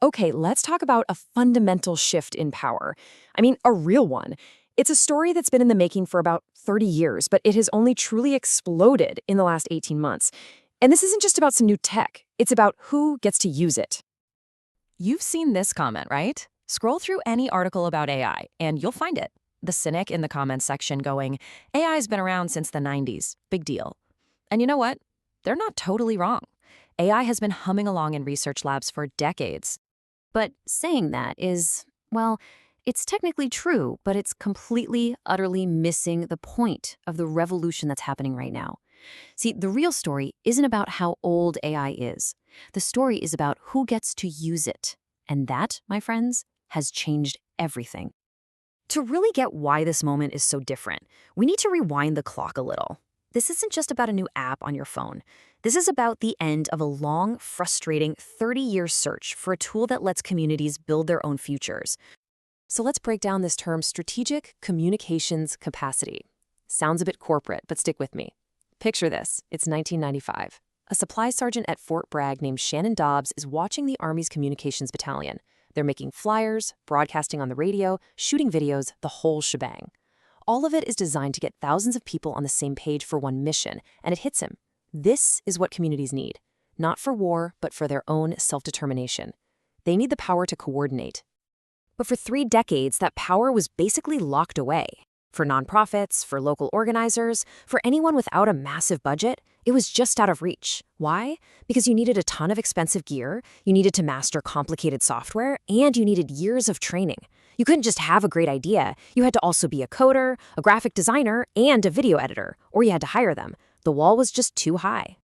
Okay, let's talk about a fundamental shift in power. I mean, a real one. It's a story that's been in the making for about 30 years, but it has only truly exploded in the last 18 months. And this isn't just about some new tech, it's about who gets to use it. You've seen this comment, right? Scroll through any article about AI, and you'll find it. The cynic in the comments section going, AI's been around since the 90s. Big deal. And you know what? They're not totally wrong. AI has been humming along in research labs for decades. But saying that is, well, it's technically true, but it's completely, utterly missing the point of the revolution that's happening right now. See, the real story isn't about how old AI is. The story is about who gets to use it. And that, my friends, has changed everything. To really get why this moment is so different, we need to rewind the clock a little. This isn't just about a new app on your phone. This is about the end of a long, frustrating 30-year search for a tool that lets communities build their own futures. So let's break down this term strategic communications capacity. Sounds a bit corporate, but stick with me. Picture this. It's 1995. A supply sergeant at Fort Bragg named Shannon Dobbs is watching the Army's communications battalion. They're making flyers, broadcasting on the radio, shooting videos, the whole shebang. All of it is designed to get thousands of people on the same page for one mission, and it hits him. This is what communities need. Not for war, but for their own self-determination. They need the power to coordinate. But for 3 decades, that power was basically locked away. For nonprofits, for local organizers, for anyone without a massive budget, it was just out of reach. Why? Because you needed a ton of expensive gear, you needed to master complicated software, and you needed years of training. You couldn't just have a great idea. You had to also be a coder, a graphic designer, and a video editor, or you had to hire them. The wall was just too high.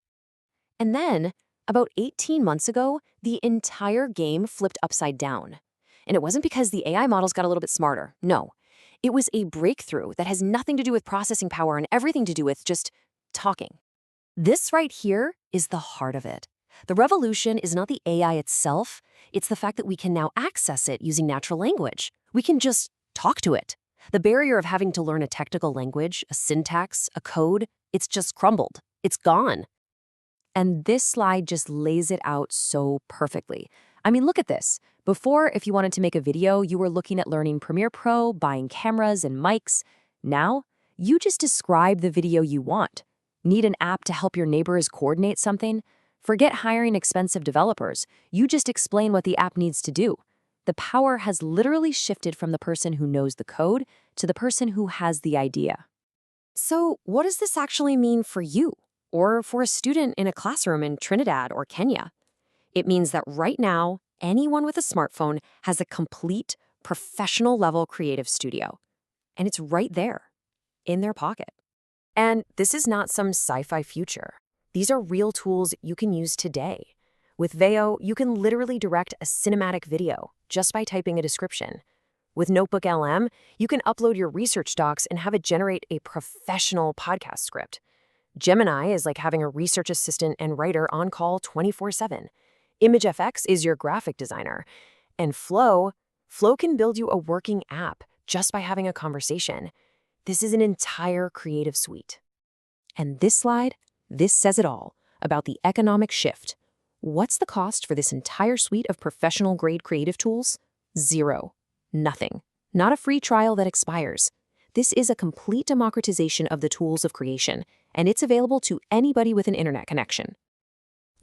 And then, about 18 months ago, the entire game flipped upside down. And it wasn't because the AI models got a little bit smarter. No. It was a breakthrough that has nothing to do with processing power and everything to do with just talking. This right here is the heart of it. The revolution is not the AI itself, it's the fact that we can now access it using natural language. We can just talk to it. The barrier of having to learn a technical language, a syntax, a code, it's just crumbled. It's gone. And this slide just lays it out so perfectly. I mean, look at this. Before, if you wanted to make a video, you were looking at learning Premiere Pro, buying cameras and mics. Now, you just describe the video you want. Need an app to help your neighbors coordinate something? Forget hiring expensive developers. You just explain what the app needs to do. The power has literally shifted from the person who knows the code to the person who has the idea. So, what does this actually mean for you? Or for a student in a classroom in Trinidad or Kenya? It means that right now, anyone with a smartphone has a complete, professional-level creative studio. And it's right there, in their pocket. And this is not some sci-fi future. These are real tools you can use today. With Veo, you can literally direct a cinematic video just by typing a description. With Notebook LM, you can upload your research docs and have it generate a professional podcast script. Gemini is like having a research assistant and writer on call 24/7. ImageFX is your graphic designer. And Flow can build you a working app just by having a conversation. This is an entire creative suite. And this slide, this says it all about the economic shift. What's the cost for this entire suite of professional-grade creative tools? Zero. Nothing. Not a free trial that expires. This is a complete democratization of the tools of creation, and it's available to anybody with an internet connection.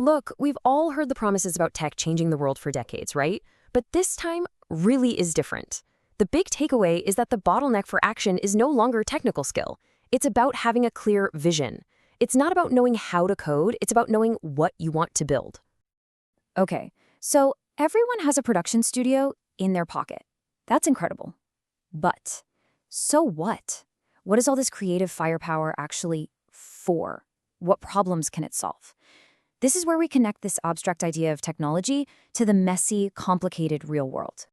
Look, we've all heard the promises about tech changing the world for decades, right? But this time really is different. The big takeaway is that the bottleneck for action is no longer technical skill. It's about having a clear vision. It's not about knowing how to code, it's about knowing what you want to build. Okay, so everyone has a production studio in their pocket. That's incredible. But so what? What is all this creative firepower actually for? What problems can it solve? This is where we connect this abstract idea of technology to the messy, complicated real world.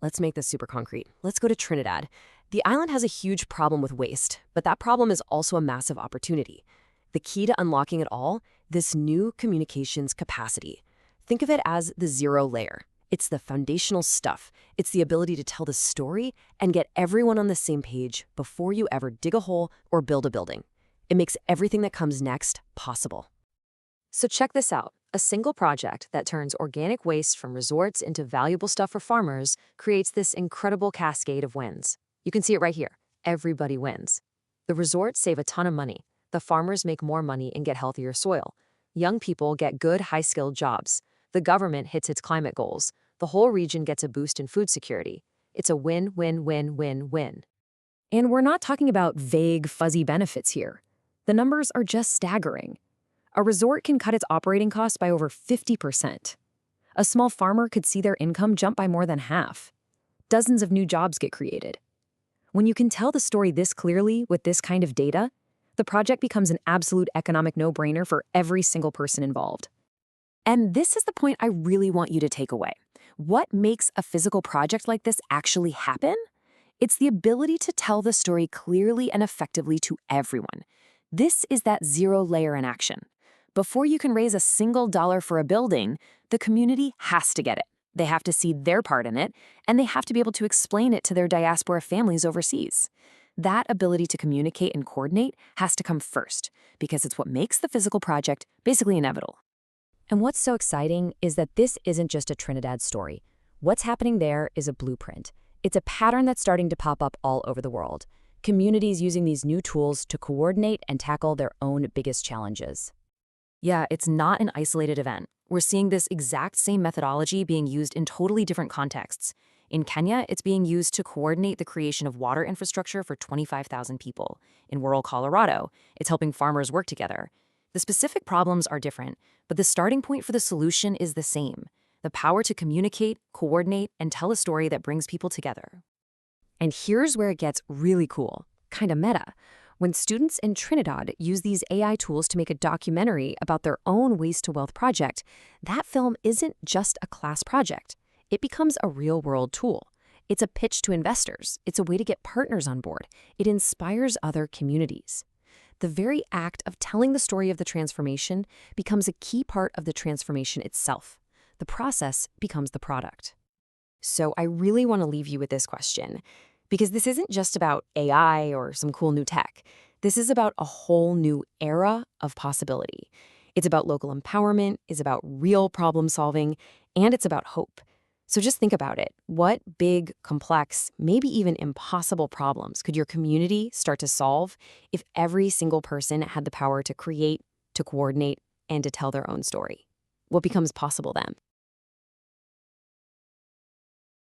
Let's make this super concrete. Let's go to Trinidad. The island has a huge problem with waste, but that problem is also a massive opportunity. The key to unlocking it all, this new communications capacity. Think of it as the zero layer. It's the foundational stuff. It's the ability to tell the story and get everyone on the same page before you ever dig a hole or build a building. It makes everything that comes next possible. So check this out. A single project that turns organic waste from resorts into valuable stuff for farmers creates this incredible cascade of wins. You can see it right here. Everybody wins. The resorts save a ton of money. The farmers make more money and get healthier soil. Young people get good, high-skilled jobs. The government hits its climate goals. The whole region gets a boost in food security. It's a win-win-win-win-win. And we're not talking about vague, fuzzy benefits here. The numbers are just staggering. A resort can cut its operating costs by over 50%. A small farmer could see their income jump by more than half. Dozens of new jobs get created. When you can tell the story this clearly with this kind of data, the project becomes an absolute economic no-brainer for every single person involved. And this is the point I really want you to take away. What makes a physical project like this actually happen? It's the ability to tell the story clearly and effectively to everyone. This is that zero layer in action. Before you can raise a single dollar for a building, the community has to get it. They have to see their part in it, and they have to be able to explain it to their diaspora families overseas. That ability to communicate and coordinate has to come first, because it's what makes the physical project basically inevitable. And what's so exciting is that this isn't just a Trinidad story. What's happening there is a blueprint. It's a pattern that's starting to pop up all over the world. Communities using these new tools to coordinate and tackle their own biggest challenges. Yeah, it's not an isolated event. We're seeing this exact same methodology being used in totally different contexts. In Kenya, it's being used to coordinate the creation of water infrastructure for 25,000 people. In rural Colorado, it's helping farmers work together. The specific problems are different, but the starting point for the solution is the same: the power to communicate, coordinate, and tell a story that brings people together. And here's where it gets really cool, kind of meta. When students in Trinidad use these AI tools to make a documentary about their own Waste to Wealth project, that film isn't just a class project. It becomes a real-world tool. It's a pitch to investors. It's a way to get partners on board. It inspires other communities. The very act of telling the story of the transformation becomes a key part of the transformation itself. The process becomes the product. So I really want to leave you with this question, because this isn't just about AI or some cool new tech. This is about a whole new era of possibility. It's about local empowerment, it's about real problem solving, and it's about hope. So just think about it. What big, complex, maybe even impossible problems could your community start to solve if every single person had the power to create, to coordinate, and to tell their own story? What becomes possible then?